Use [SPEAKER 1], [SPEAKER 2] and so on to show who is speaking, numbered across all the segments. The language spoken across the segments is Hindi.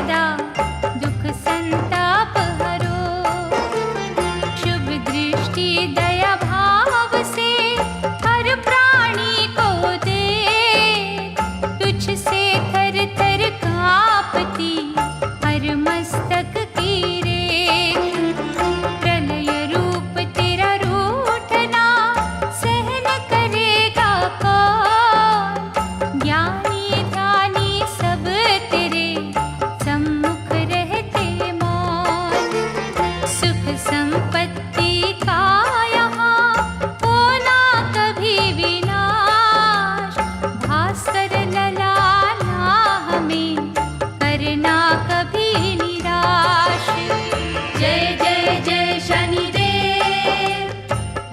[SPEAKER 1] सदा दुख संताप हरो। शुभ दृष्टि दया भाव से हर प्राणी को दे, तुझसे थर थर कांपती हर मस्तक की रेख। प्रलय रूप तेरा रूठना सहन करेगा कौन, ज्ञानी ध्यानी सब तेरे सम्मुख रहते मौन। सुख संपत्ति का यहाँ होना कभी विनाश, भास्कर ललाना हमें करना कभी निराश। जय जय जय शनिदेव,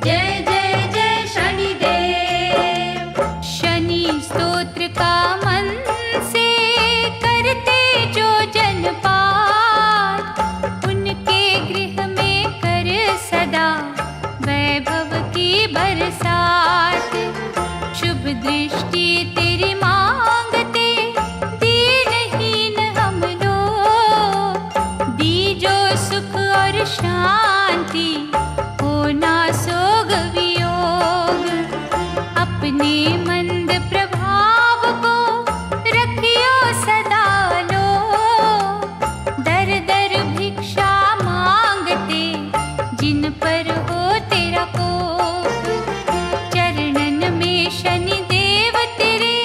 [SPEAKER 1] जय जय जय शनिदेव। शनि स्तोत्र का मन से करते जो जन पाठ, उनके गृह में कर सदा वैभव की बरसात। शुभ दृष्टि तेरी मांगते दीनहीन हम लोग, दीजो सुख और शांति होना सोग वियोग। अपने मंद प्रभाव को रखियो सदा लो, दर दर भिक्षा मांगते जिन पर हो तेरा कोप। चरणन में शनि देव तेरे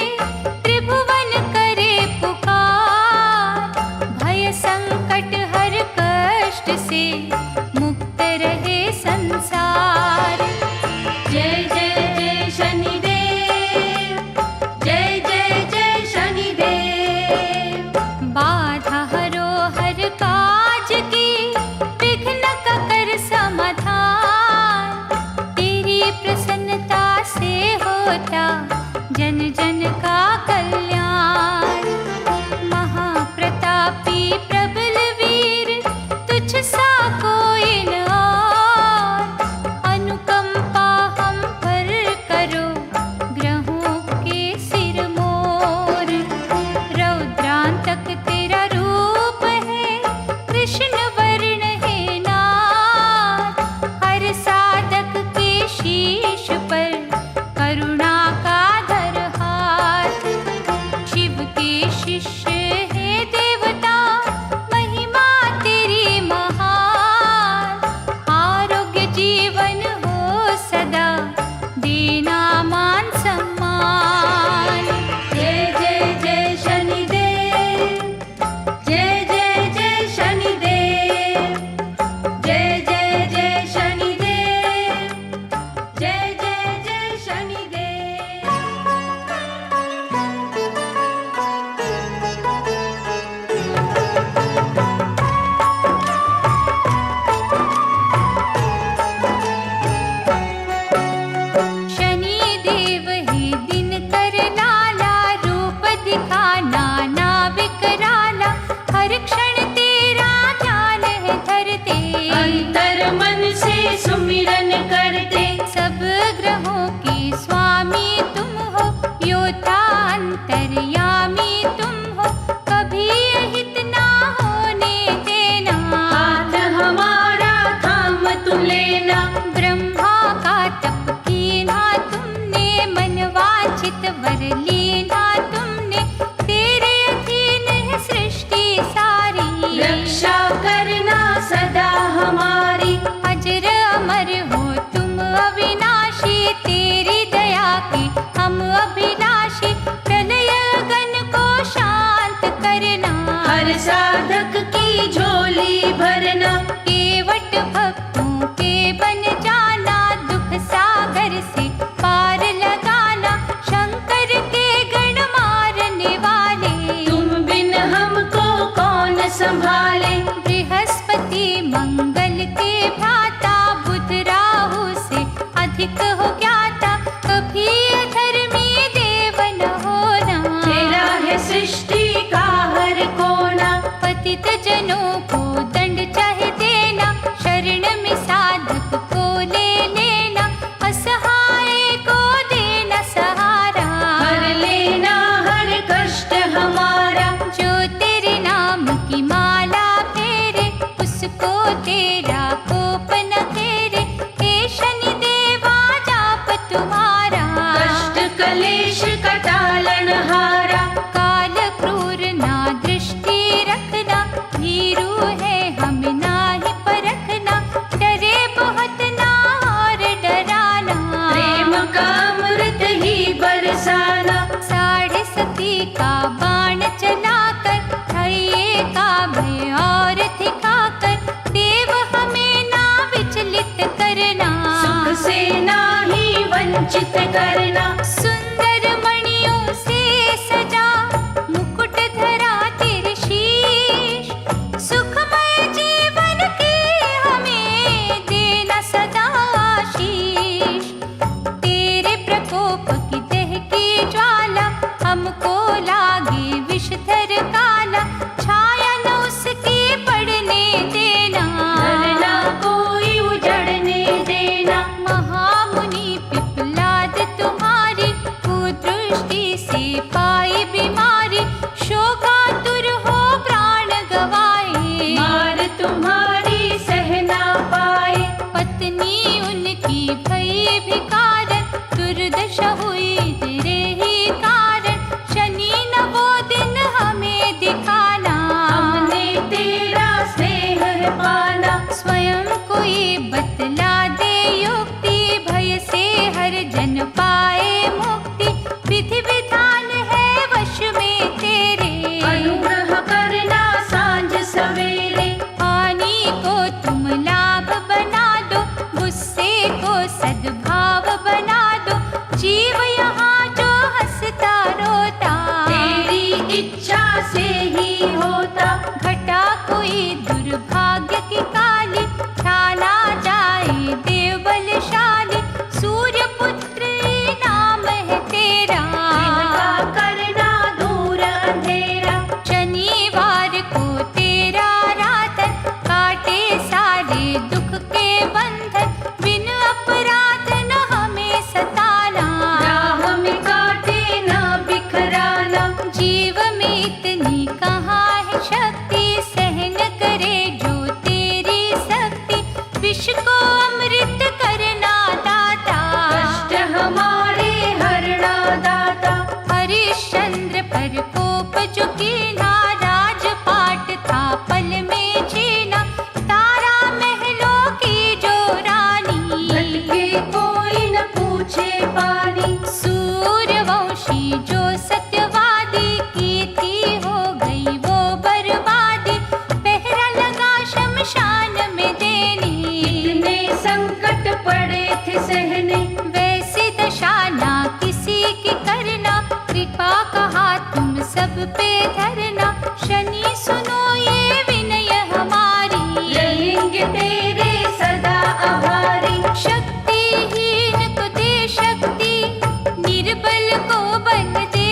[SPEAKER 1] त्रिभुवन करे पुकार, भय संकट हर कष्ट से मुक्त रहे संसार। जय जय जय शनिदेव, जय जय जय शनिदेव। बाधा हरो हर काज की, विघ्न का कर समाधान, तेरी प्रसन्नता से होता जन जन का कल्याण। महाप्रतापी प्रबल वीर तुझ सा कोई न और, अनुकंपा हम पर करो ग्रहों के सिर मोर। रौद्रांतक तेरा रूप है, कृष्ण वर्ण है नाथ, हर साधक के शीश पर करुणा का धर हाथ। शिव के शिष्य है देवता, महिमा तेरी महान, आरोग्य जीवन हो सदा देना मान सम्मान। जय जय जय शनिदेव, जय जय जय शनिदेव, जय जय जय शनिदेव, जय जय जय शनिदेव। शनि देव है दिन कर लाला, रूप दिखाना ना विकराला, हर क्षण तेरा ध्यान है धरते, अंतर मन से सुमिरन करते। सब ग्रहों के स्वामी तुम हो, योद्धा अंतर्यामी तुम हो, कभी अहित ना होने देना। हाथ हमारा थाम तू लेना, ब्रह्मा का तप कीना तुमने, मन वांछित वर लीना तुमने, तेरे अधीन है सृष्टि सारी। रक्षा करना सदा हमारी, अजर अमर हो तुम अविनाशी, तेरी दया की हम अभिलाषी। प्रलय गण को शांत करना, हर साधक की झोली भरना। केवट भक्तों के बन जाना, दुख सागर से पार लगाना। शंकर के गण मारने वाले, तुम बिन हमको कौन संभाले। बृहस्पति मंगल के भ्राता, बुध राहु से अधिक हो ज्ञाता, कभी अधर्मी देव न होना। तेरा है सृष्टि का हर कोना, पतित जनों को दंड चाहे देना, शरण में साधक को ले लेना, असहाय को देना सहारा। हर लेना हर कष्ट हमारा, जो तेरे नाम की
[SPEAKER 2] तुम्हारी सह ना पाए।
[SPEAKER 1] पत्नी उनकी भई भिकारन, दुर्दशा हुई तेरे ही कारण। शनि न वो दिन हमें दिखाना,
[SPEAKER 2] हमने तेरा स्नेह है पाना।
[SPEAKER 1] स्वयं कोई बतला दे युक्ति, भय से हर जन पाए मुक्ति। विधि विधान है वश में तेरे,
[SPEAKER 2] अनुग्रह करना सांझ सवेरे।
[SPEAKER 1] हानि को तुम लाभ बना दो, गुस्से को सद्भाव बना दो। जीव यहाँ जो हंसता रोता,
[SPEAKER 2] तेरी इच्छा से ही होता।
[SPEAKER 1] घटा कोई दुर्भाग्य की काली, ठाना जाए देव बलशाली। सूर्य पुत्र नाम है तेरा,
[SPEAKER 2] इनका करना दूर अंधेरा।
[SPEAKER 1] शनिवार को तेरा रातन, काटे सारे दुख के बंधन। बिन अपराध न हमें सताना,
[SPEAKER 2] राह में काटे ना बिखराना।
[SPEAKER 1] जीव में इतनी कहाँ है शक्ति, सहन करे जो तेरी शक्ति। विष को अमृत करना दाता,
[SPEAKER 2] कष्ट हमारे हरना दाता।
[SPEAKER 1] हरिश्चंद्र पर कोप जो कीना, राजपाट था पल में छीना। तारा महलों की जो रानी,
[SPEAKER 2] भटके कोई न पूछे पानी।
[SPEAKER 1] सूर्यवंशी जो सत्यवादी, कीर्ति हो गई वो बर्बादी। पहरा लगा शमशान में देने,
[SPEAKER 2] इतने संकट पड़े थे सहने।
[SPEAKER 1] वैसी दशा ना किसी की करना। कृपा कहा तुम सब पे धरना, शनि सुनो ये विनय हमारी।
[SPEAKER 2] रहेंगे तेरे सदा आभारी।
[SPEAKER 1] शक्तिहीन को दे शक्ति, निर्बल को बल दे।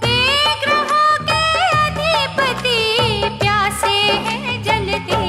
[SPEAKER 1] हे ग्रहों के अधिपति, प्यासे हैं जल दे।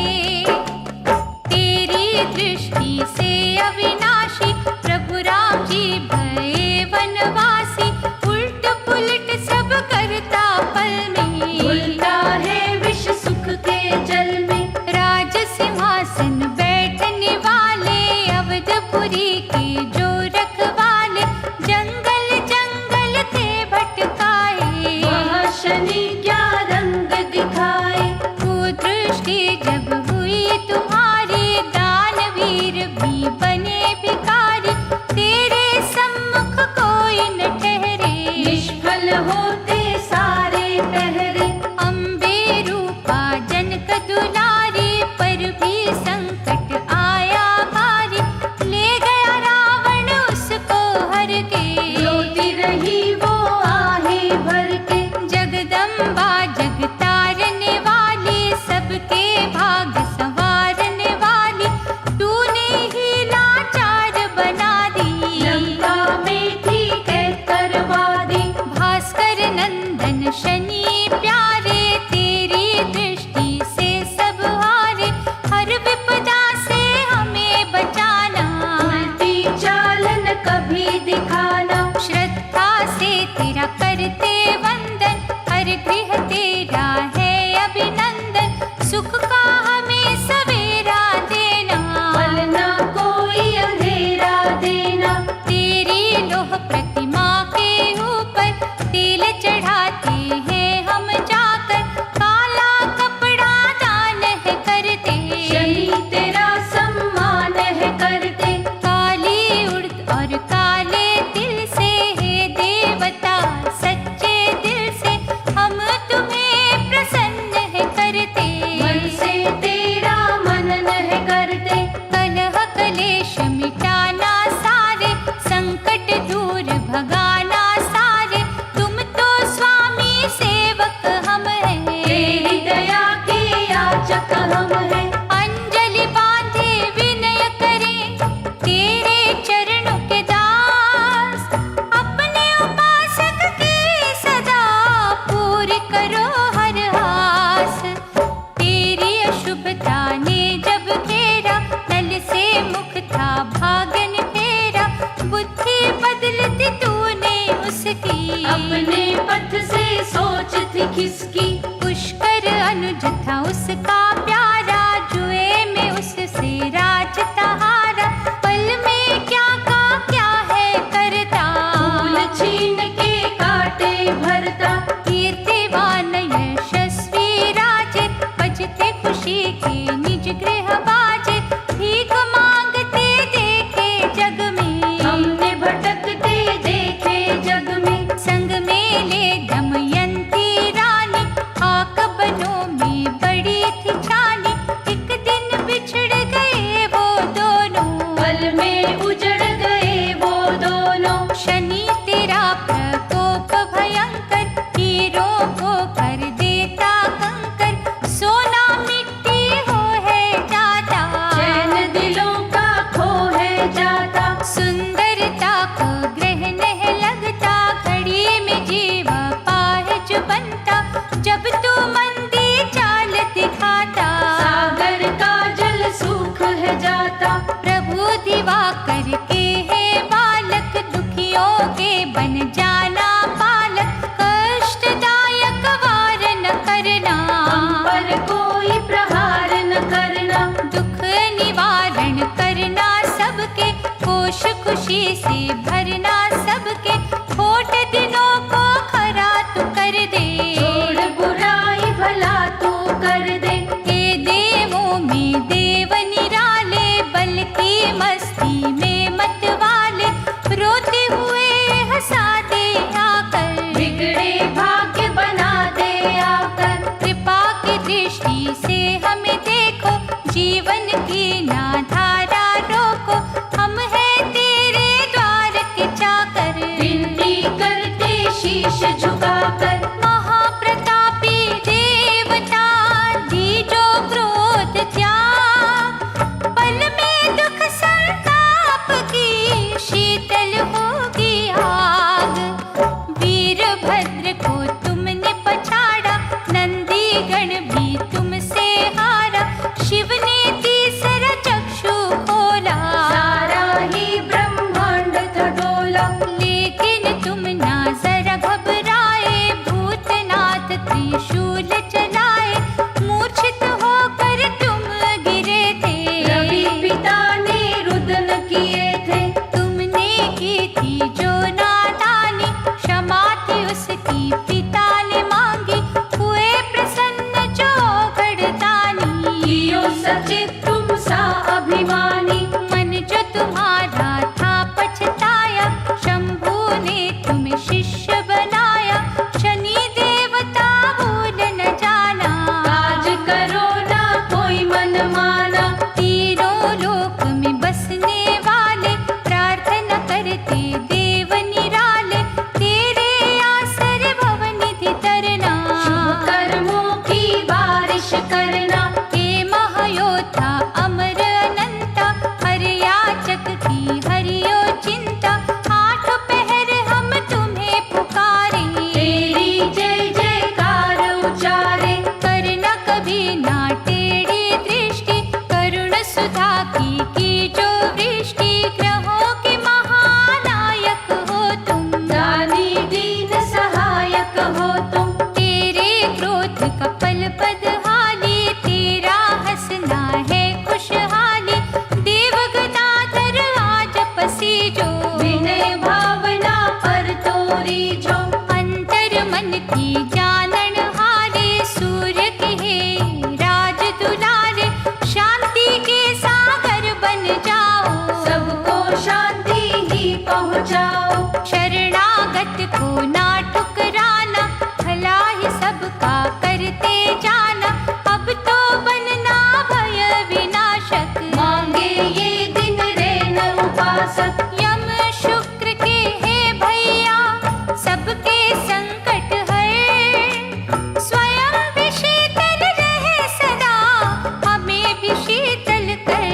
[SPEAKER 1] तेरी दृष्टि से अविनाशी, प्रभु राम जी भये वनवासी। उल्ट पुलट सब करता पल में,
[SPEAKER 2] घुलता है विष सुख के जल में।
[SPEAKER 1] राज सिंहासन बैठने वाले, अवधपुरी के जो रखवाले। जंगल जंगल थे भटकाए,
[SPEAKER 2] वह शनि क्या रंग दिखाए।
[SPEAKER 1] कुदृष्टि जब हुई तुम्हारी, दानवीर भी बने भिखारी। तेरे सम्मुख कोई न ठहरे,
[SPEAKER 2] निष्फल होते सारे पहरे।
[SPEAKER 1] अम्बे रूपा जनक दुलारी, पर भी संकट आया भारी। ले गया रावण उसको हर के,
[SPEAKER 2] रोती रही वो आहे भर के।
[SPEAKER 1] जगदम्बा जग तारने वाली, सबके भाग संवारने वाली। तूने ही लाचार बना दी,
[SPEAKER 2] लंका में ठीक है करवा दी।
[SPEAKER 1] भास्कर नंदन शनि प्यारे। तेरी दृष्टि से सब हारे, हर विपदा से हमें बचाना।
[SPEAKER 2] उल्टी चालन कभी दिखाना।
[SPEAKER 1] श्रद्धा से तेरा करते वंदन, हर गृह तेरा है अभिनंदन। सुख का हमें सवेरा देना,
[SPEAKER 2] पलना कोई अंधेरा देना।
[SPEAKER 1] तेरी लोह प्रतिमा के ऊपर, तिल चढ़ाते हैं हम जाकर। काला कपड़ा दान है करते,
[SPEAKER 2] शनि तेरा सम्मान है करते।
[SPEAKER 1] काली उड़द और काले तिल से, हे देवता सच्चे दिल से। हम तुम्हें प्रसन्न है करते,
[SPEAKER 2] मन से तेरा मनन है करते।
[SPEAKER 1] कलह कलेश मिटाना सारे, संकट दूर भगाना सारे। तुम तो स्वामी सेवक हम हैं,
[SPEAKER 2] तेरी दया के याचक हम हैं।
[SPEAKER 1] अंजलि बांधे विनय करें, तेरे चरणों के दास। अपने उपासक की सदा पूरी करो हर आस। तेरी अशुभता ने जब घेरा, नल से मुख था भागन फेरा। बुद्धि बदलती तूने उसकी,
[SPEAKER 2] अपने पथ से सोच थी खिसकी।
[SPEAKER 1] पुष्कर अनुज था उसका से भरना सबके, खोट दिनों को खरा तू कर दे।
[SPEAKER 2] छोड़ बुराई भला तू कर दे।
[SPEAKER 1] हे देवों में देव निराले, बल की मस्ती में मत वाले, रोते हुए हंसा दे आकर,
[SPEAKER 2] बिगड़े भाग्य बना दे आकर।
[SPEAKER 1] कृपा की दृष्टि से हमें देखो, जीवन की ना धारा रोको, हम हैं तेरे द्वार के चाकर।
[SPEAKER 2] विनती करते शीश झुकाकर,
[SPEAKER 1] महाप्रतापी देवता दीजो क्रोध त्याग, पल में दुख संताप की शीतल होगी आग। वीरभद्र को तुमने पछाड़ा, नंदी गण भी तुमसे हारा, शिव ने तीसरा चक्षु खोला,
[SPEAKER 2] सारा ही ब्रह्मांड था डोला।
[SPEAKER 1] लेकिन तुम ना जरा घबराए, भूतनाथ त्रिशूल चलाए, मूर्छित होकर तुम गिरे थे।
[SPEAKER 2] रवि पिता ने रुदन किए थे,
[SPEAKER 1] तुमने की थी जो नादानी, क्षमा थी उसकी पिता ने मांगी, हुए प्रसन्न जो गढ़दानी।
[SPEAKER 2] कियो सचित तुम सा अभिमानी,
[SPEAKER 1] मन जो तुम्हारा था पछताया, शंभू ने तुम्हें शिष्य बनाया, शनि देवता भूल न जाना।
[SPEAKER 2] काज करो ना कोई मन माना,
[SPEAKER 1] तीनों लोक में बसने वाले, प्रार्थना करते देव निराले, तेरे आसर भवनिधि तरना।
[SPEAKER 2] शुभ कर्मों की बारिश करना।
[SPEAKER 1] हे महायोद्धा अमर अनंता, हर याचक की हरियो चिंता, आठ पहर हम तुम्हें पुकारे।
[SPEAKER 2] तेरी जय जयकार उचारे,
[SPEAKER 1] करना कभी ना टेढ़ी दृष्टि, करुण सुधा की जो वृष्टि, ग्रहों के महानायक हो तुम,
[SPEAKER 2] दानी दीन सहायक हो तुम।
[SPEAKER 1] तेरे क्रोध का पल बदहाली, तेरा हंसना है खुशहाली, देव गदाधर आज पसी जो,
[SPEAKER 2] विनय भावना पर तोरी जो।
[SPEAKER 1] अंतर मन की जानन हारे, सूर्य के हे राज दुलारे, शांति के सागर बन जाओ,
[SPEAKER 2] सबको शांति ही पहुँचाओ।
[SPEAKER 1] शरणागत को ना ठुकराना, भला ही सबका करते जाना, अब तो बनना भय विनाशक,
[SPEAKER 2] मांगे ये दिन रैन उपासक।
[SPEAKER 1] यम शुक्र के हे भैया सबके संकट हर, स्वयं भी शीतल रहे सदा, हमें भी शीतल कर।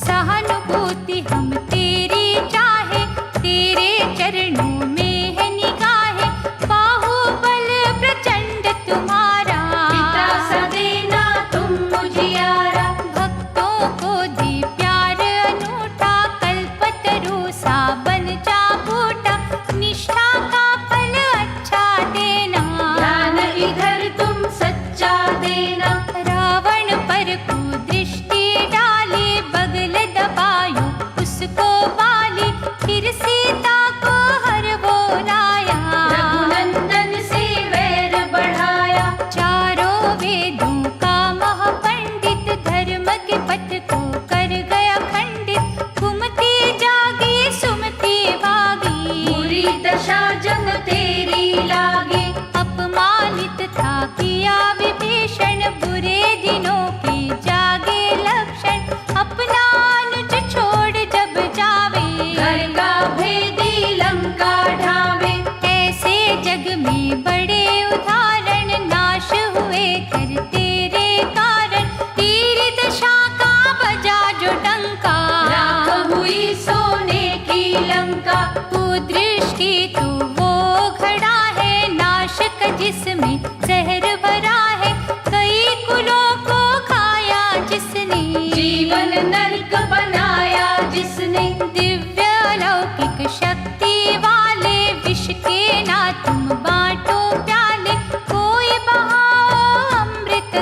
[SPEAKER 1] सहानुभूति हम तेरी चाहे, तेरे चरणों में है निगाहें, बाहुबल प्रचंड तुम्हारा।
[SPEAKER 2] पिता सा देना तुम मुझियारा,
[SPEAKER 1] भक्तों को दे प्यार अनूठा, कल्पतरु सा बन जा बूटा, निष्ठा का फल अच्छा देना।
[SPEAKER 2] ध्यान इधर तुम सच्चा देना।
[SPEAKER 1] रावण पर कुदृष्टि डाली, बगल दबायो उसको बाली, फिर सीता को हर वो लाया।
[SPEAKER 2] रघुनंदन से वैर बढ़ाया,
[SPEAKER 1] चारों वेदों का महापंडित, धर्म के पथ को कर गया खंडित, कुमति जागी सुमति भागी,
[SPEAKER 2] बुरी दशा जन तेरी लागी।
[SPEAKER 1] अपमानित था किया विभीषण, बुरे दिनों के जागे लक्षण, अपना अनुज छोड़ जब जावे,
[SPEAKER 2] घर का भेदी लंका ढावे।
[SPEAKER 1] ऐसे जग में बड़े उदाहरण, नाश हुए कर तेरे कारण, तेरी दशा का बजा जो डंका,
[SPEAKER 2] राख हुई सोने की लंका।
[SPEAKER 1] कुदृष्टि तो वो घड़ा है, नाशक जिसमें जहर भरा है, कई कुलों को खाया जिसने,
[SPEAKER 2] जीवन नरक बनाया जिसने।
[SPEAKER 1] दिव्य अलौकिक शक्ति वाले, विष के ना तुम बांटो प्याले, कोई बहाओ अमृत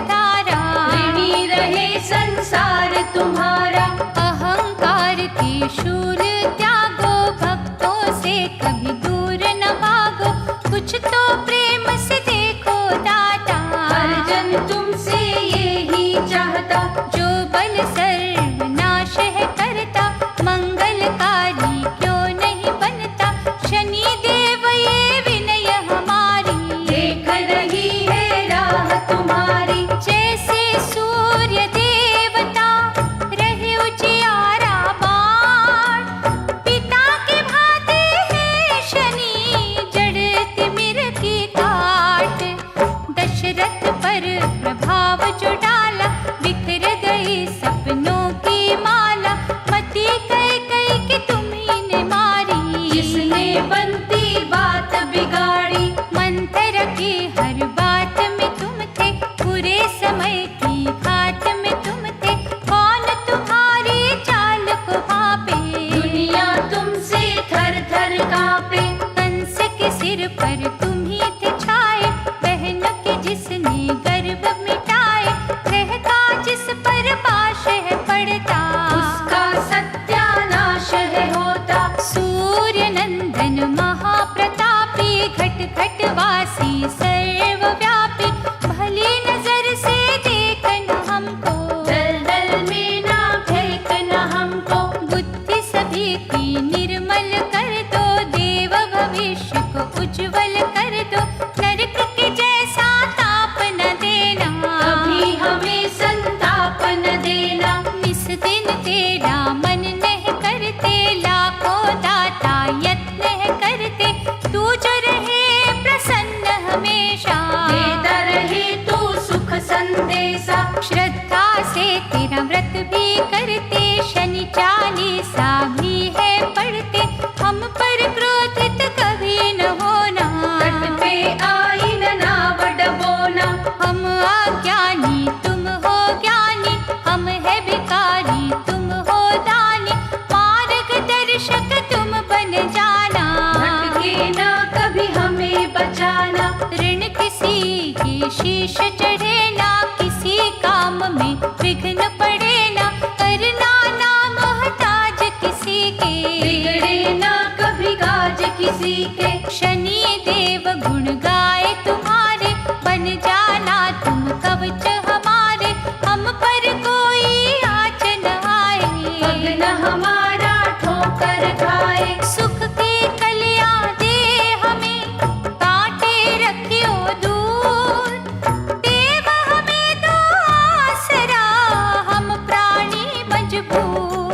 [SPEAKER 1] प्रभाव जो डाला, बिखर गई सपनों की माला। मती कई कई कि तुम्ही ने मारी,
[SPEAKER 2] जिसने बनती बात बिगाड़ी।
[SPEAKER 1] मंत्र की हर बात में तुम थे, बुरे समय की घाट में तुम थे। कौन तुम्हारी चाल को भापे,
[SPEAKER 2] दुनिया तुमसे थर थर कांपे।
[SPEAKER 1] कंस के सिर पर तुम ही थे छाए, बहन के जिसने गर्भ मिटाए। रहता जिस पर पाश है पड़ता,
[SPEAKER 2] उसका सत्यानाश है होता।
[SPEAKER 1] सूर्य नंदन महाप्रतापी, घट घट वासी सर्वव्यापी। भली नजर से देखना हमको,
[SPEAKER 2] दलदल में ना फेंकना हमको।
[SPEAKER 1] बुद्धि सभी की निर्मल कर दो, देव भविष्य को उज्जवल कर दो। नरक के जैसा ताप न देना,
[SPEAKER 2] कभी हमें संताप न देना।
[SPEAKER 1] निस दिन तेरा मन नहीं करते, लाखों दाता यत्न है करते। तू जो रहे प्रसन्न हमेशा,
[SPEAKER 2] देता रहे तू सुख संदेशा।
[SPEAKER 1] श्रद्धा से तेरा व्रत भी करते, शनि चालीसा भी है पढ़ते। हम पर क्रोधित कभी न होना,
[SPEAKER 2] तट पे आई न नाव डबोना।
[SPEAKER 1] हम अज्ञानी तुम हो ज्ञानी, हम है भिखारी तुम हो दानी। मार्गदर्शक तुम बन जाना,
[SPEAKER 2] भटके ना कभी हमें बचाना।
[SPEAKER 1] ऋण किसी के शीश चढ़े ना, किसी काम में विघ्न पड़े ना। करना ना मोहताज किसी के,
[SPEAKER 2] बिगड़े ना कभी काज किसी के।
[SPEAKER 1] शनि देव गुण गाए तुम्हारे, बन जाना तुम कवच हमारे। हम पर कोई आँच न आए,
[SPEAKER 2] पग न हमारा ठोकर खाए।
[SPEAKER 1] सुख की कलियां दे हमें, कांटे रखियो दूर। देव हमें दो आसरा, हम प्राणी मजबूर।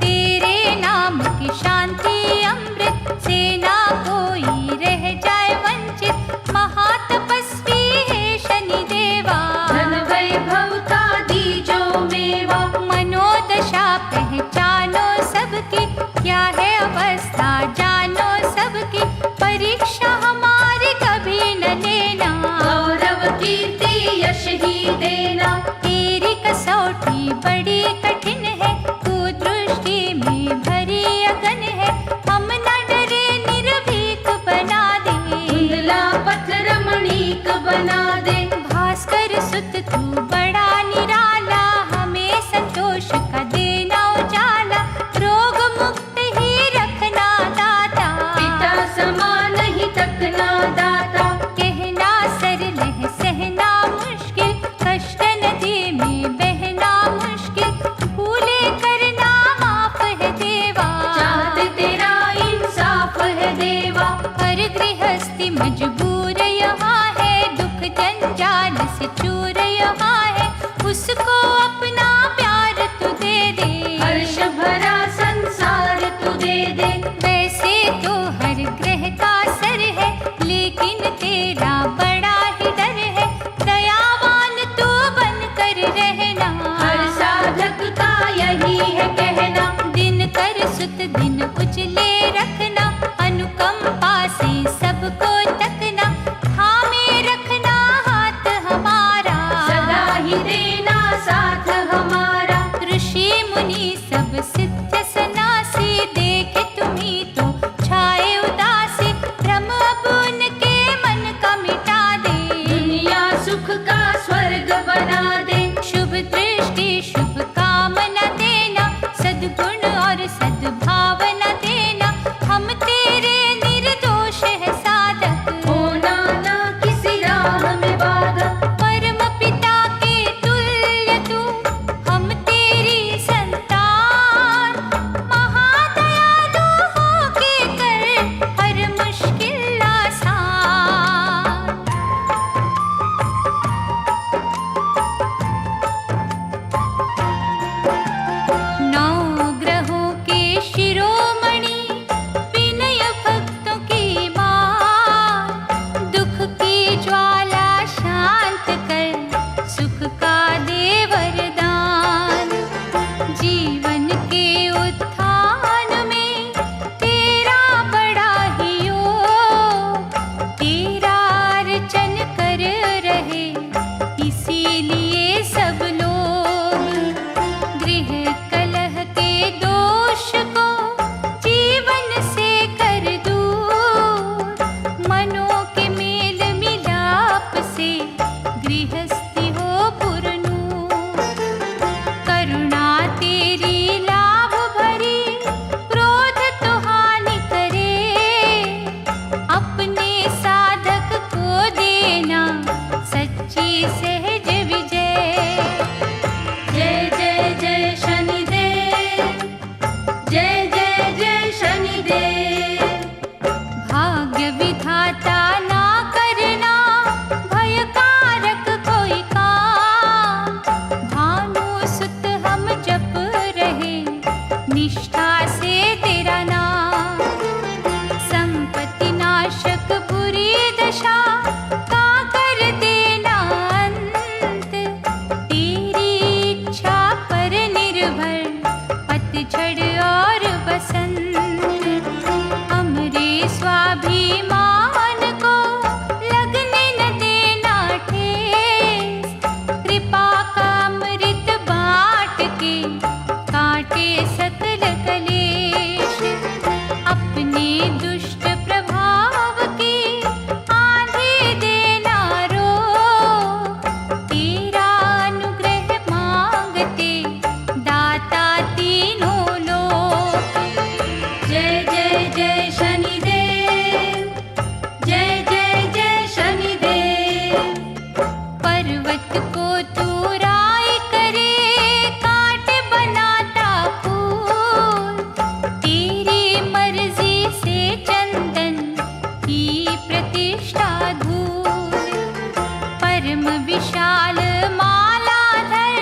[SPEAKER 1] तेरे नाम की शांति अमृत से ना कोई रह जाए वंचित। महातपस्वी है शनि देवा,
[SPEAKER 2] धन वैभव का दीजो मेवा।
[SPEAKER 1] मनोदशा पहचानो सबकी, क्या है अवस्था जानो सबकी। परीक्षा हमारी कभी न लेना,
[SPEAKER 2] गौरव कीर्ति यश ही देना।
[SPEAKER 1] तेरी कसौटी बड़ी कठिन है, कुदृष्टि में भरी अगन है। हम न डरे निर्भीक बना दे,
[SPEAKER 2] धुंधला पथ रमणीक बना दे।
[SPEAKER 1] भास्कर सुत तू बड़ा निराला, हमें संतोष का देना उजाला। रोग मुक्त ही रखना दाता,
[SPEAKER 2] पिता समान ही तकना दाता।
[SPEAKER 1] कहना सरल है सहना मुश्किल, कष्ट नदी में बहना मुश्किल। भूले करना माफ है देवा,
[SPEAKER 2] चाहत तेरा इंसाफ है देवा।
[SPEAKER 1] हर गृहस्थी मजबूर यहाँ है, दुख जंजाल से चूर यहाँ है। उसको अपना प्यार तू दे दे,
[SPEAKER 2] हर्ष भरा संसार तू दे दे।
[SPEAKER 1] वैसे तो हर ग्रह का सर है, लेकिन तेरा बड़ा ही डर है। दयावान तू बन कर रहना,
[SPEAKER 2] हर साधक का यही है कहना।
[SPEAKER 1] दिन कर सुत दिन उजले रखना, अनुकंपा से सबको तकना। थामे रखना हाथ हमारा,
[SPEAKER 2] सदा ही देना साथ हमारा।
[SPEAKER 1] ऋषि मुनि सब सिद्ध सन्यासी, देखे तुम्ही तो छाए उदासी। भ्रम अब उनके मन का मिटा दे,
[SPEAKER 2] दुनिया सुख का स्वर्ग बना दे।
[SPEAKER 1] शुभ दृष्टि शुभ कामना देना, सद्गुण और सद्भावना देना। हम तेरे निर्दोष है साधक,
[SPEAKER 2] होना ना किसी राह में बाधक।
[SPEAKER 1] परम पिता के तुल्य तू, हम तेरी संतान। महादयालु होके कर हर मुश्किल आसान। गृहस्थी हो पुरनू। करुणा तेरी लाभ भरी, क्रोध तो हानि करे, अपने साधक को देना सच्ची सहज विजय।
[SPEAKER 2] जय जय जय शनिदेव, जय जय जय शनिदेव।
[SPEAKER 1] भाग्य विधाता ना करना भयकारक कोई काम, भानु सुत हम जप रहे निष्ठा से तेरा नाम। संपत्ति नाशक बुरी दशा का कर देना अंत, तेरी इच्छा पर निर्भर पतझड़ और बसंत। हमरे स्वाभिमान को लगने न देना ठेस, कृपा का अमृत बाँट के काटे सकल कलेश। अपने दुष्ट प्रभाव की आंधी देना रोक, तेरा अनुग्रह मांगते दाता तीनों लोक।
[SPEAKER 2] जय जय जय शनिदेव, जय जय जय शनिदेव।
[SPEAKER 1] पर्वत को तू राई करे, काट बनाता फूल, तेरी मर्जी से चंदन की प्रतिष्ठा धूल। परम विशाल मालाधर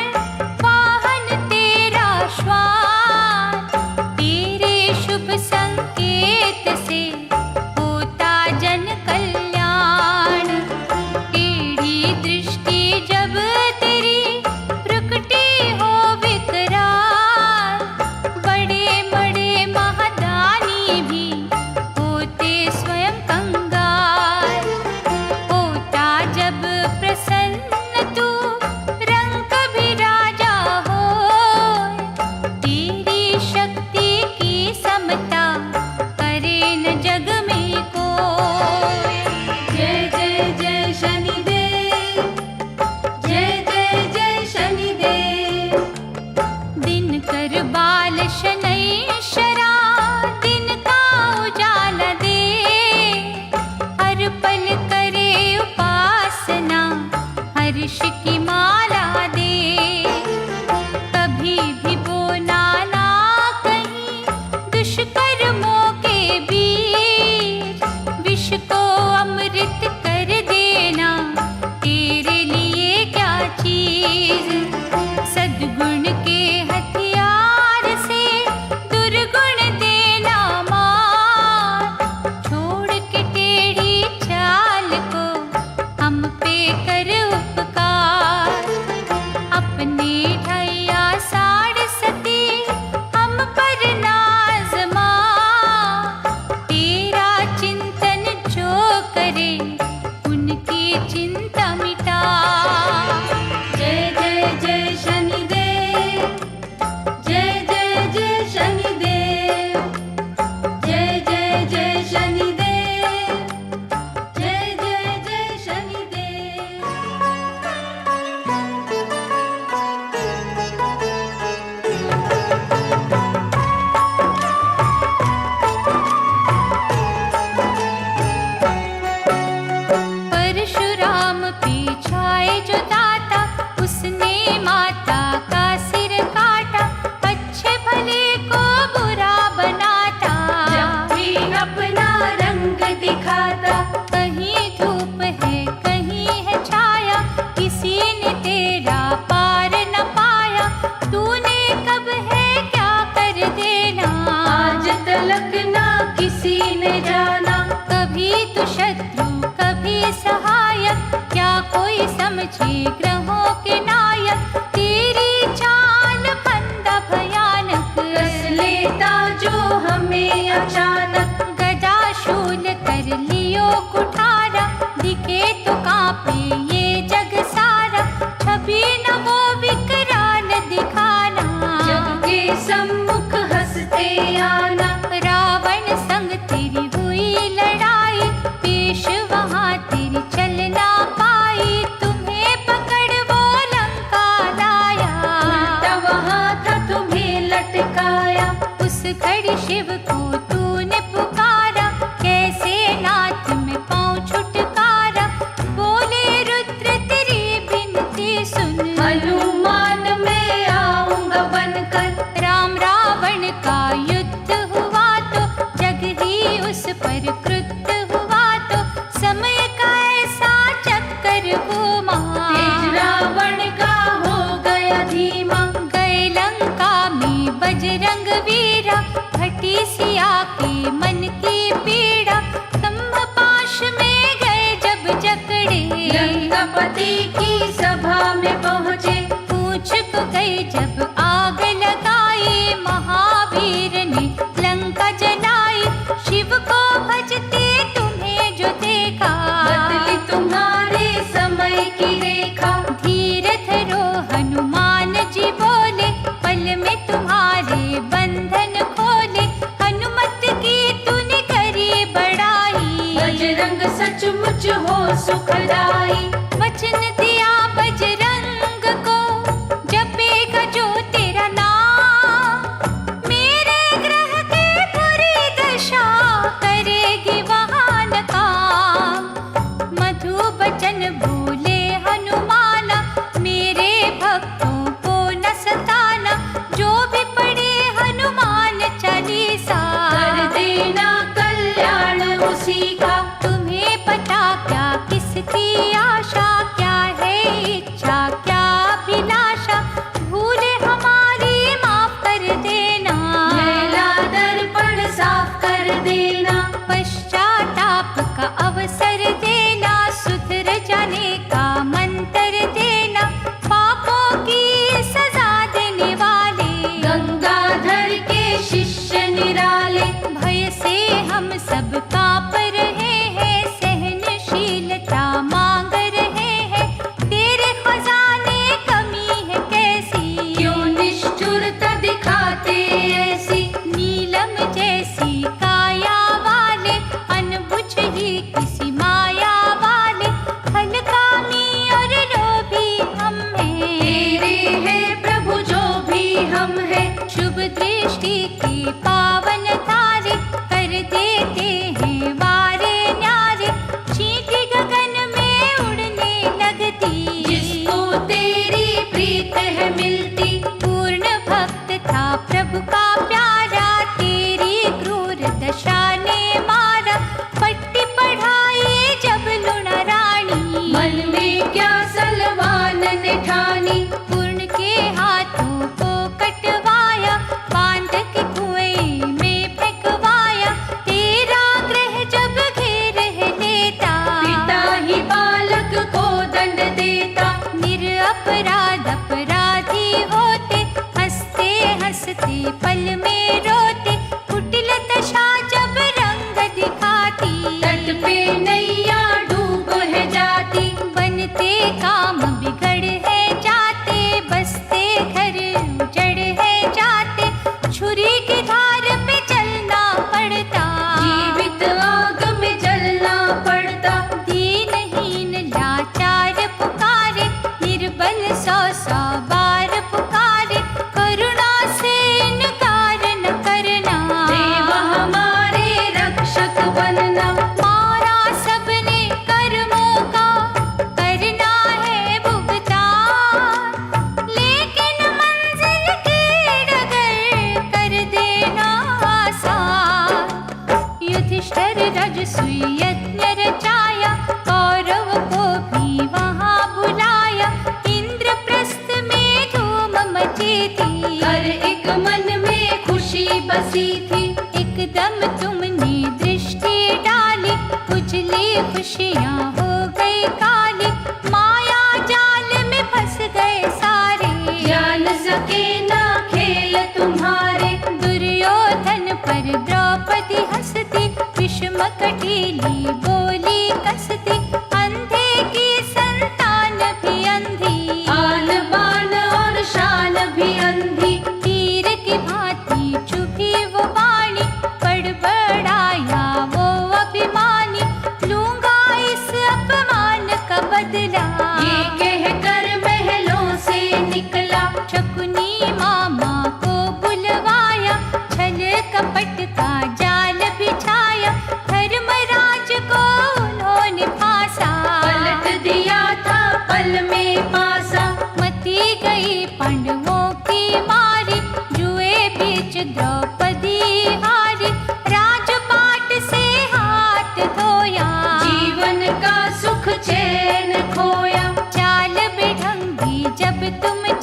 [SPEAKER 1] वाहन तेरा श्वान, तेरे शुभ संकेत से होता जन कल्याण। टेढ़ी दृष्टि जब तेरी प्रकटी हो विकराल, बड़े बड़े महादानी भी होते स्वयं कंगाल। होता जब प्रसन्न तू रंग भी राजा हो, तेरी शक्ति की समता करे न जग में कोई।
[SPEAKER 2] जय जय जय शनिदेव, जय जय जय शनिदेव।
[SPEAKER 1] दिन कर बाल शनैश्चरा, दिन का उजाला दे, हर पल करे उपासना, हर्ष की माला दे। कभी भी बोला ना कहीं दुष्कर्मों के बीच, विष को अमृत कर देना तेरे लिए क्या चीज। सद्गुण के हथियार से दुर्गुण देना मार, छोड़ के टेढ़ी चाल को हम पे कर उपकार। अपने ढैया साड़ सती हम पर नाज़मा, तेरा चिंतन जो करे उनकी चिंता मिटा।
[SPEAKER 2] जय जय जय शनिदेव, जय जय जय शनिदेव। जय जय जय शनिदेव, जय जय जय शनिदेव।
[SPEAKER 1] परशुराम पे छाए जो दाता, उसने माता का सिर काटा, अच्छे भले को बुरा बनाता।
[SPEAKER 2] जब भी अपना रंग दिखाता,
[SPEAKER 1] कहीं धूप है कहीं है छाया, किसी ने तेरा पार न पाया। तूने कब है क्या कर देना,
[SPEAKER 2] आज तलक ना किसी ने जाना।
[SPEAKER 1] कभी तो शत्रु कभी सहायक, क्या कोई समझे ग्रहों के नायक। तेरी चाल फंदा भयानक,
[SPEAKER 2] कस लेता जो हमें अचानक।
[SPEAKER 1] गदा शूल कर लियो कुठारा, दिखे तो कांपे ये जग सारा। छवि न वो विकराल दिखाना,
[SPEAKER 2] जग के सम्मुख हंसते आना।
[SPEAKER 1] रावण संग तेरी हुई लड़ाई, पेश वहाँ तेरी चल ना पाई। तुम्हें शिव को तूने पुकारा, कैसे नाथ में पाऊं छुटकारा। बोले रुद्र तेरी विनती सुन,
[SPEAKER 2] हनुमान मैं आऊंगा बनकर।
[SPEAKER 1] राम रावण का युद्ध हुआ तो जग ही उस पर कृत्य हुआ तो समय का ऐसा चक्कर घूमा,
[SPEAKER 2] तेज रावण का हो गया धीमा।
[SPEAKER 1] गए लंका में बजरंग वीरा, घटी सिया के मन की पीड़ा। खम्भ पाश में गए जब जकड़े,
[SPEAKER 2] लंकापति की सभा में पहुँचे।
[SPEAKER 1] पूछ को गई जब आग लगाई, महावीर ने लंका जलाई। शिव को भजते तुम्हें जो देखा,
[SPEAKER 2] बदली तुम्हारे समय की रेखा।
[SPEAKER 1] धीर धरो हनुमान जी बोले, पल में तुम्हारे बंधन खोले। हनुमत की तूने करी बड़ाई,
[SPEAKER 2] बजरंग सचमुच हो सुखदाई।
[SPEAKER 1] वचन दिया बजरंग को, जपेगा जो तेरा नाम। मेरे ग्रह की बुरी दशा करेगी वहां न काम। मधु बचन बोले हनुमाना, मेरे भक्तों को न सताना। जो भी पढ़े हनुमान चालीसा,
[SPEAKER 2] कर देना कल्याण उसी का।
[SPEAKER 1] तुम्हें पता क्या किसकी आशा, क्या है इच्छा क्या अभिलाषा। भूले हमारी माफ कर देना,
[SPEAKER 2] मैला दर्पण साफ कर देना।
[SPEAKER 1] पश्चाताप का अवसर देना, सुधर जाने का मंत्र देना। पापों की सजा देने वाले,
[SPEAKER 2] गंगाधर के शिष्य निराले।
[SPEAKER 1] भय से हम सब कांप रहे हैं, सहनशीलता मांग रहे हैं। तेरे खजाने कमी है कैसी,
[SPEAKER 2] क्यों निष्ठुरता दिखाते ऐसी।
[SPEAKER 1] नीलम जैसी काया वाले, अनबुझ ही किसी माया वाले। हलकामी और लोभी हम हैं,
[SPEAKER 2] तेरे हैं प्रभु जो भी हम हैं।
[SPEAKER 1] शुभ दृष्टि की पावन धारे, कर देते हैं वारे न्यारे। चींटी गगन में उड़ने लगती,
[SPEAKER 2] जिसको तेरी प्रीत है मिलती।
[SPEAKER 1] पूर्ण भक्त था प्रभु का प्यारा, तेरी क्रूर दशा ने मारा। पट्टी पढ़ाई जब लुणा रानी,
[SPEAKER 2] मन में क्या सलवान ने ठानी।
[SPEAKER 1] पूर्ण के हाथों को कटवाया, बांध के कुएं में फेंकवाया। तेरा ग्रह जब घेर लेता,
[SPEAKER 2] पिता ही बालक को दंड देता।
[SPEAKER 1] निरपराध अपराधी होते, हंसते हंसते पल में रोते। कुटिल दशा जब रंग दिखाती,
[SPEAKER 2] तट पे नैया डूब है जाती।
[SPEAKER 1] बनते काम बिगड़ है जाते, बसते घर उजड़ है जाते। छुरी की धार पे चलना पड़ता,
[SPEAKER 2] जीवित आग में जलना पड़ता।
[SPEAKER 1] दीनहीन लाचार पुकारे, निर्बल सौ सौ बार पुकारे। करुणा से इनकार न करना,
[SPEAKER 2] देव हमारे रक्षक बनना।
[SPEAKER 1] मारा सबने कर्मों का, करना है भुगतान। लेकिन मंजिल की डगर कर देना आसान। युधिष्ठिर राजसूय यज्ञ रचाया, कौरव को भी वहां बुलाया। इंद्रप्रस्थ में धूम मची थी,
[SPEAKER 2] हर एक मन में खुशी बसी थी।
[SPEAKER 1] एकदम तुमने दृष्टि डाली, उजली खुशियां हो गई काली। माया जाल में फंस गए सारे,
[SPEAKER 2] जान सके ना खेल तुम्हारे।
[SPEAKER 1] दुर्योधन पर द्रौपदी हंसती, विषम कटीली बोली कसती। अंधे की संतान भी अंधी,
[SPEAKER 2] आन बान और शान भी अंधी।
[SPEAKER 1] तीर की भांति चुभी वो वाणी, बड़बड़ाया वो अभिमानी। लूंगा इस अपमान का बदला,
[SPEAKER 2] ये कहकर महलों से निकला।
[SPEAKER 1] शकुनी मामा को बुलवाया, छल कपट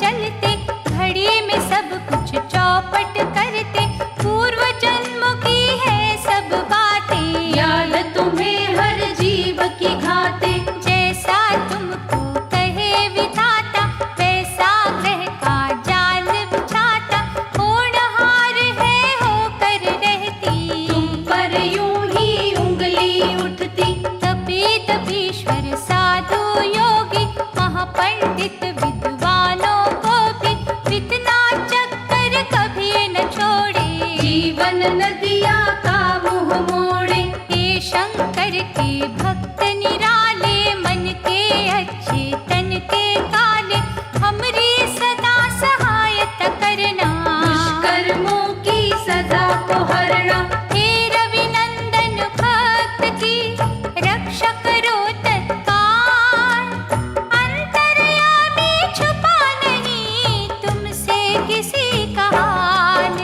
[SPEAKER 1] चलते, घड़ी में सब कुछ चौपट करते, पूर्व जन्म की है सब बातें,
[SPEAKER 2] याद तुम्हें हर जीव की घाते।
[SPEAKER 1] जैसा तुमको कहे विधाता, वैसा ग्रह का जाल बिछाता, होनहार है होकर रहती,
[SPEAKER 2] तुम पर यूं ही उंगली उठती।
[SPEAKER 1] तपी तपीश्वर साधु योगी, महापंडित विद्वानों को भी इतना चक्कर कभी न छोड़े,
[SPEAKER 2] जीवन नदिया का मुंह मोड़े।
[SPEAKER 1] हे शंकर के भक्त निराले, मन के अच्छे तन के काले, हमरी सदा सहायता करना,
[SPEAKER 2] दुष्कर्मों की सजा को हरना।
[SPEAKER 1] हे रविनंदन भक्त की रक्षा करो तत्काल, अंतर्यामी छुपा नहीं तुमसे किसी का हाल,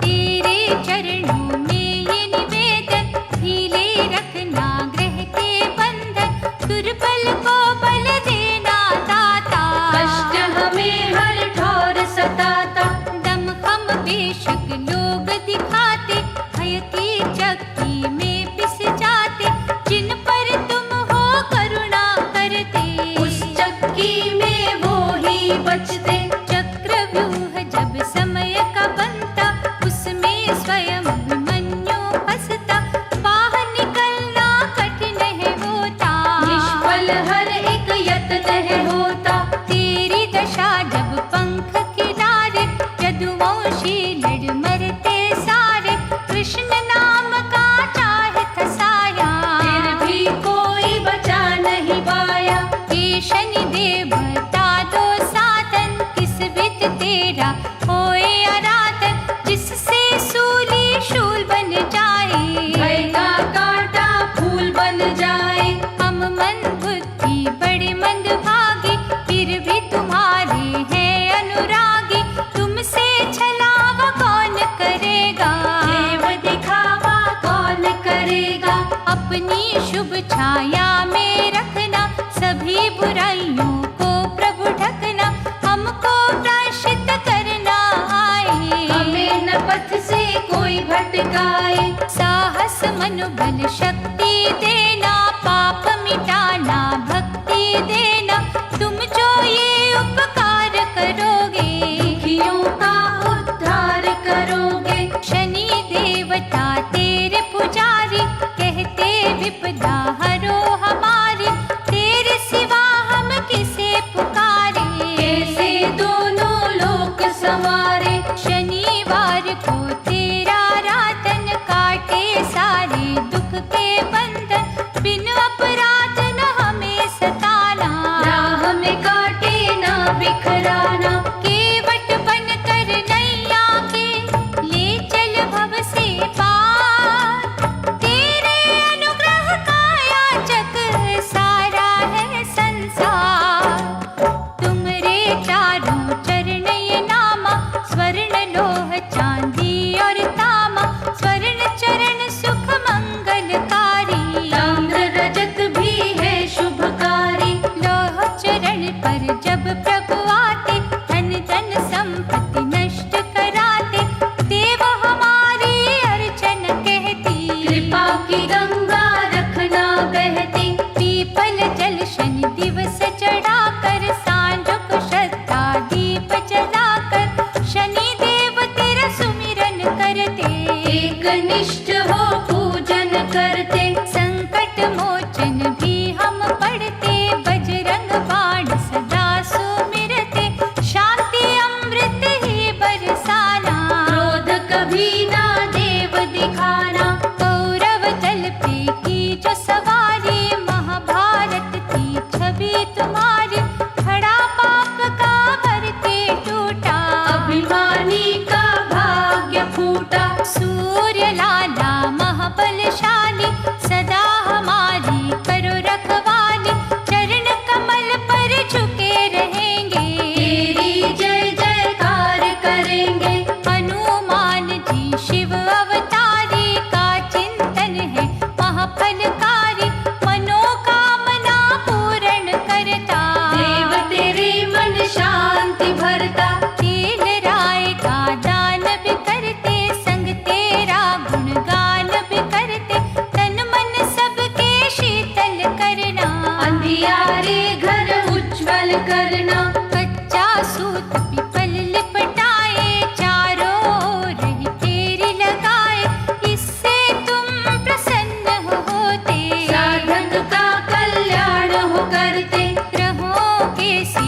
[SPEAKER 1] तेरे चरणों में ये निवेदन, ढीले रखना ग्रह के बंधन, दुर्बल को बल देना दाता,
[SPEAKER 2] कष्ट हमें हर ठौर सताता।
[SPEAKER 1] दम हम बेशक लोग दिखाते, भय की चक्की में पिस जाते, जिन पर तुम हो करुणा करते,
[SPEAKER 2] उस चक्की में वो ही बचते।
[SPEAKER 1] चक्रव्यूह जब समय का बनता, उसमें स्वयं अभिमन्यु फंसता, बाहर निकलना कठिन है होता,
[SPEAKER 2] निष्फल हर एक यत्न है होता।
[SPEAKER 1] तेरी दशा जब पंख खिलारे, यदुवंशी लड़ मरते सारे, कृष्ण नाम का चाहे था साया,
[SPEAKER 2] फिर भी कोई बचा नहीं पाया।
[SPEAKER 1] हे शनिदेव बता दो साधन, किस विध तेरा होए आराधन, जिससे सूली शूल बन जाए,
[SPEAKER 2] भय का कांटा फूल बन जाए।
[SPEAKER 1] हम मन बुद्धि बड़े मंद भागी, फिर भी तुम्हारे हैं अनुरागी, तुमसे छलावा कौन करेगा,
[SPEAKER 2] देव दिखावा कौन करेगा।
[SPEAKER 1] अपनी शुभ छाया में रखना, सभी बुराइयों को प्रभु ढकना, हमको प्रायश्चित करना आए,
[SPEAKER 2] हमें न पथ से कोई भटकाए।
[SPEAKER 1] साहस मनोबल शक्ति देना, पाप मिटाना भक्ति देना, तुम जो ये उपकार करोगे,
[SPEAKER 2] दुखियों का उद्धार करोगे।
[SPEAKER 1] शनि देवता तेरे पुजारी, कहते विपदा हरो हमारी, तेरे सिवा हम किसे पुकारे,
[SPEAKER 2] कैसे दोनों लोक संवारे।
[SPEAKER 1] शनिवार को तेरा रातन, काटे सारे दुख के बंधन, बिन अपराध न हमें सताना,
[SPEAKER 2] राह में काटे ना बिखराना।
[SPEAKER 1] केवट बन कर नैया के ले चल भव से पार, तेरे अनुग्रह का याचक सारा है संसार, तुमरे चारों चरण ये नामा, स्वर्ण लोह चांदी और तामा, स्वर्ण चरण सुख मंगलकारी,
[SPEAKER 2] ताम्र रजत भी है शुभकारी।
[SPEAKER 1] लोह चरण पर जब प्रभु आते, धन धन संपत्ति नष्ट कराते, देव हमारी अर्चन कहती,
[SPEAKER 2] कृपा की गंगा रखना बहती।
[SPEAKER 1] पीपल जल शनि दिवस चढ़ाकर, सांझ को श्रद्धा दीप जलाकर, शनि देव तेरा सुमिरन करते,
[SPEAKER 2] एक निष्ठ हो पूजन करते।
[SPEAKER 1] संकट मोचन भी हम पढ़ते, बजरंग बाण सदा सुमिरते,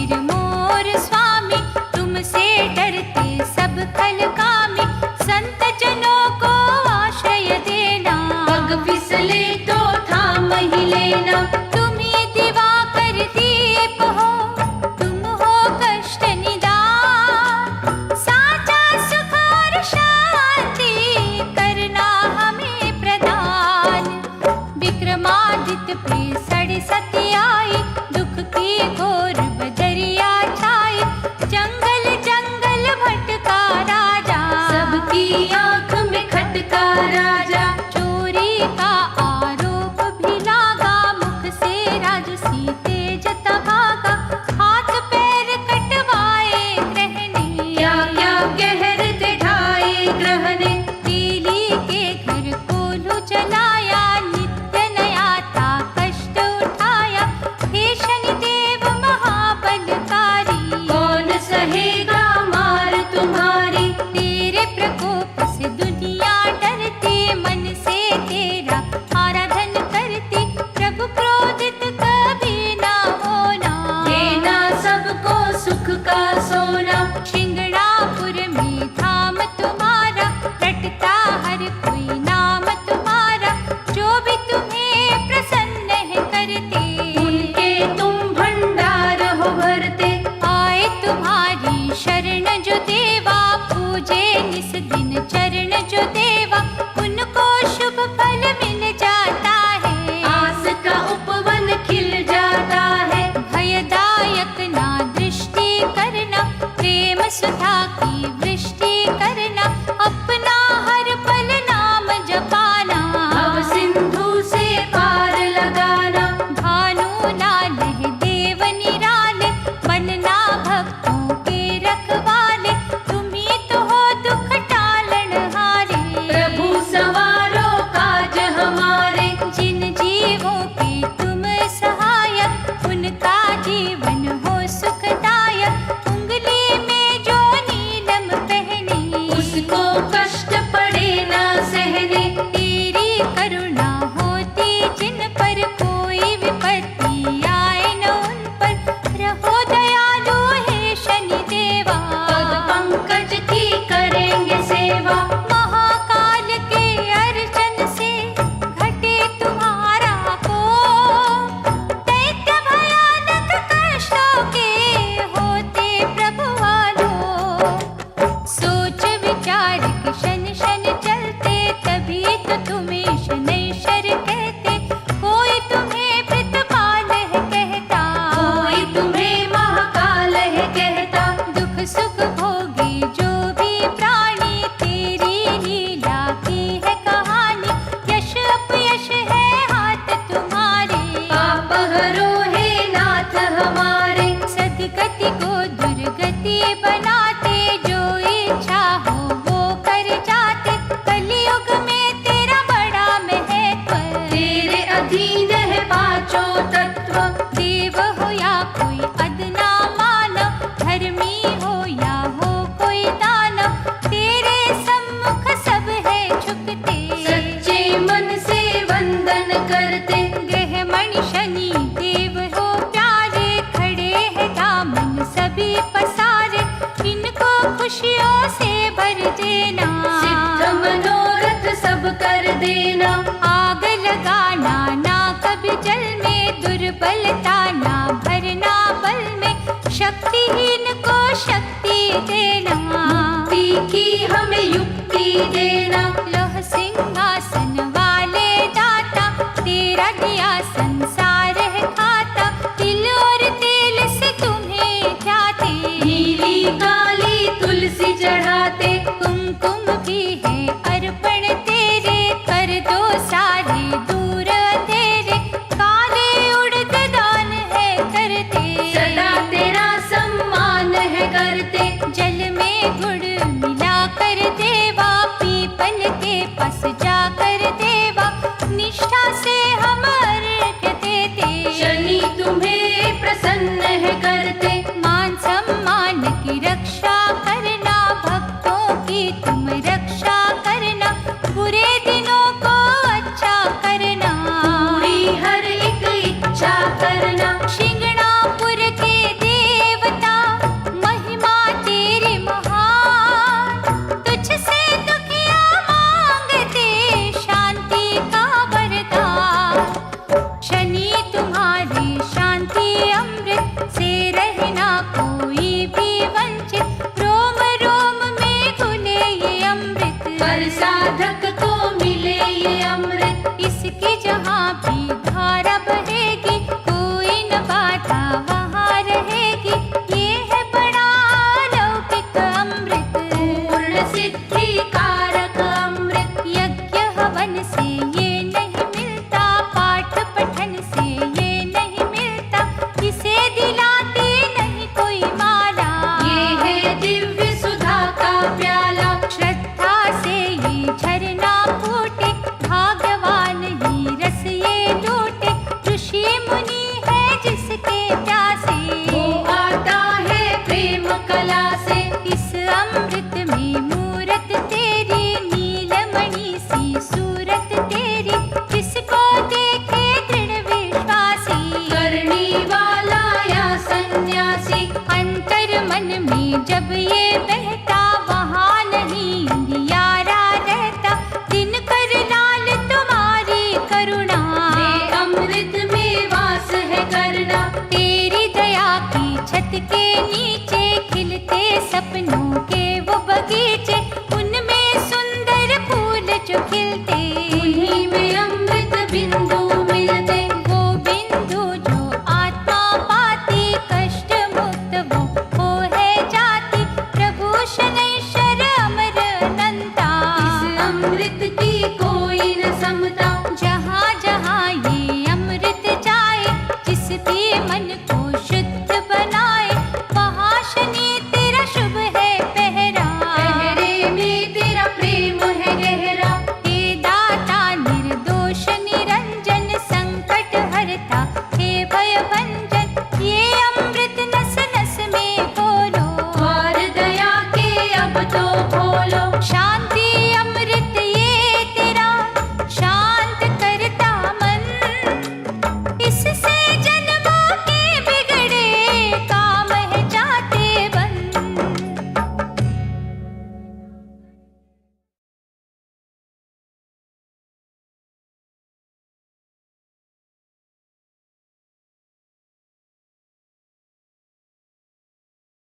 [SPEAKER 1] सिर मोर स्वामी, तुमसे डरते सब खल कामी, संत जनों को आश्रय देना।
[SPEAKER 2] पग फिसले तो थाम ही लेना,
[SPEAKER 1] तुम ही दिवाकर दीप हो, तुम हो कष्ट निदान, साचा सुख और शांति करना हमें प्रदान। विक्रमादित्य पे सड़ सती आई, दुख की घोर बदरिया छाई, जंगल जंगल भटका राजा,
[SPEAKER 2] सबकी आंख में खटका राजा।
[SPEAKER 1] चोरी का आरोप भी लागा, मुख से राजसी तेज भागा, हाथ पैर कटवाए ग्रह ने,
[SPEAKER 2] क्या क्या कहर दिखाए ग्रह ने,
[SPEAKER 1] तीली के घर को लू जलाया, नित्य नया था कष्ट उठाया, हे शनिदेव महाबलकारी,
[SPEAKER 2] कौन सहेगा मार तुम्हारी।
[SPEAKER 1] तेरे प्रकोप से दुनिया डरती, मन से तेरा आराधन करती, प्रभु क्रोधित कभी ना होना,
[SPEAKER 2] देना सबको सुख का सोना।
[SPEAKER 1] शिंगणापुर में धाम तुम्हारा, रटता हर कोई नाम तुम्हारा, जो भी तुम्हें प्रसन्न है करते,
[SPEAKER 2] उनके तुम भंडार हो भरते।
[SPEAKER 1] आए तुम्हारी शरण जो देवा, पूजे निस दिन चरण जो देवा, उनको शुभ फल मिल जाता है,
[SPEAKER 2] आस का उपवन खिल जाता है।
[SPEAKER 1] भयदायक ना दृष्टि करना, प्रेम सुधा की वृष्टि करना, अपना हर पल नाम जपाना,
[SPEAKER 2] भव सिंधु से पार लगाना।
[SPEAKER 1] भानु लाल है देव निराले, बनना भक्तों के रखवाले, तुम ही तो हो दुख टालन हारे,
[SPEAKER 2] प्रभु सवारो काज हमारे।
[SPEAKER 1] जिन जीवों के तुम सहायक, उनका जीवन हो सुखदायक, उंगली में जो नीलम पहने,
[SPEAKER 2] उसको कष्ट पड़े ना सहने।
[SPEAKER 1] तेरी करुणा होती जिन पर, कोई विपत्ति आए न उन पर, रहो दयालु हे शनिदेवा,
[SPEAKER 2] पद पंकज की करेंगे सेवा।
[SPEAKER 1] महाकाल के अर्चन से घटे तुम्हारा को, दैत्य भयानक कष्टों के होते प्रभु आलो, सोच विचार के शन शन चलते, तभी तो तुम्हें शनैश्वर कहते, कोई तुम्हें प्रितपाल है कहता,
[SPEAKER 2] कोई तुम्हें महाकाल है कहता।
[SPEAKER 1] दुख सुख भोगे जो भी प्राणी, तेरी लीला की है कहानी, यश अपयश है हाथ तुम्हारे,
[SPEAKER 2] पाप हरो हे नाथ हमारे।
[SPEAKER 1] सदगति को दुर्गति बनाते, जो इच्छा हो वो कर जाते, कलयुग में तेरा बड़ा महत्व,
[SPEAKER 2] तेरे अधीन है पांचों तत्व।
[SPEAKER 1] देव हो या कोई अदना मानव, धर्मी हो या हो कोई दानव, तेरे सम्मुख सब है झुकते,
[SPEAKER 2] सच्चे मन से वंदन करते।
[SPEAKER 1] ग्रहमणि शनि देव हो प्यारे, खड़े हैं दामन सभी पसारे, इनको खुशियों से भर देना,
[SPEAKER 2] सिद्ध मनोरथ सब कर देना।
[SPEAKER 1] आग लगाना ना कभी जल में, दुर्बलता ना भरना बल में, शक्तिहीन को शक्ति देना,
[SPEAKER 2] मुक्ति की हमें युक्ति देना।
[SPEAKER 1] लोह सिंहासन वाले दाता, तेरा दिया संसार है खाता, तिल और तेल से तुम्हें ध्याते,
[SPEAKER 2] नीली काली तुलसी चढ़ाते।
[SPEAKER 1] कुमकुम भी है अर्पण तेरे, कर दो सारे दूर अंधेरे, काले उड़द दान है करते,
[SPEAKER 2] सदा तेरा सम्मान है करते।
[SPEAKER 1] जल में गुड़ मिला कर देवा, पीपल के अंतर मन में जब ये बहता, वहाँ नहीं अंधियारा रहता। दिनकर लाल तुम्हारी करुणा,
[SPEAKER 2] वे अमृत में वास है करना।
[SPEAKER 1] तेरी दया की छत के नीचे खिलते सपनों के वो बगीचे, उनमें सुंदर फूल जो खिलते,
[SPEAKER 2] उन्हीं में अमृत बिंदु मिलते।
[SPEAKER 1] वो बिंदु जो आत्मा पाती, कष्ट मुक्त वो हो है जाती। प्रभु शनैश्वर अमर अनंता,
[SPEAKER 2] इस अमृत की